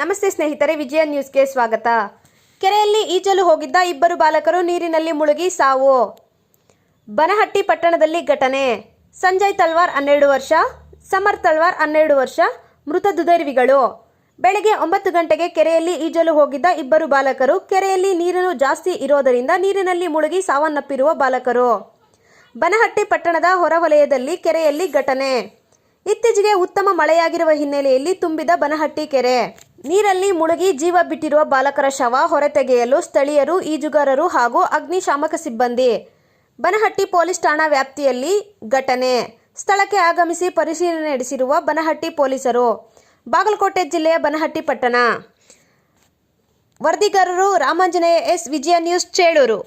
ನಮಸ್ತೆ ಸ್ನೇಹಿತರೆ, ವಿಜಯ ನ್ಯೂಸ್ಗೆ ಸ್ವಾಗತ. ಕೆರೆಯಲ್ಲಿ ಈಜಲು ಹೋಗಿದ್ದ ಇಬ್ಬರು ಬಾಲಕರು ನೀರಿನಲ್ಲಿ ಮುಳುಗಿ ಸಾವು. ಬನಹಟ್ಟಿ ಪಟ್ಟಣದಲ್ಲಿ ಘಟನೆ. ಸಂಜಯ್ ತಲ್ವಾರ್ 12 ವರ್ಷ, ಸಮರ್ ತಲ್ವಾರ್ 12 ವರ್ಷ ಮೃತ ದುರ್ದೈವಿಗಳು. ಬೆಳಗ್ಗೆ 9 ಗಂಟೆಗೆ ಕೆರೆಯಲ್ಲಿ ಈಜಲು ಹೋಗಿದ್ದ ಇಬ್ಬರು ಬಾಲಕರು ಕೆರೆಯಲ್ಲಿ ನೀರು ಜಾಸ್ತಿ ಇರೋದರಿಂದ ನೀರಿನಲ್ಲಿ ಮುಳುಗಿ ಸಾವನ್ನಪ್ಪಿರುವ ಬಾಲಕರು. ಬನಹಟ್ಟಿ ಪಟ್ಟಣದ ಹೊರವಲಯದಲ್ಲಿ ಕೆರೆಯಲ್ಲಿ ಘಟನೆ. ಇತ್ತೀಚೆಗೆ ಉತ್ತಮ ಮಳೆಯಾಗಿರುವ ಹಿನ್ನೆಲೆಯಲ್ಲಿ ತುಂಬಿದ ಬನಹಟ್ಟಿ ಕೆರೆ. ನೀರಲ್ಲಿ ಮುಳುಗಿ ಜೀವ ಬಿಟ್ಟಿರುವ ಬಾಲಕರ ಶವ ಹೊರತೆಗೆಯಲು ಸ್ಥಳೀಯರು, ಈಜುಗಾರರು ಹಾಗೂ ಅಗ್ನಿಶಾಮಕ ಸಿಬ್ಬಂದಿ. ಬನಹಟ್ಟಿ ಪೊಲೀಸ್ ಠಾಣಾ ವ್ಯಾಪ್ತಿಯಲ್ಲಿ ಘಟನೆ. ಸ್ಥಳಕ್ಕೆ ಆಗಮಿಸಿ ಪರಿಶೀಲನೆ ನಡೆಸಿರುವ ಬನಹಟ್ಟಿ ಪೊಲೀಸರು. ಬಾಗಲಕೋಟೆ ಜಿಲ್ಲೆಯ ಬನಹಟ್ಟಿ ಪಟ್ಟಣ. ವರದಿಗಾರರು ರಾಮಾಂಜನೇಯ ಎಸ್, ವಿಜಯ ನ್ಯೂಸ್, ಚೇಳೂರು.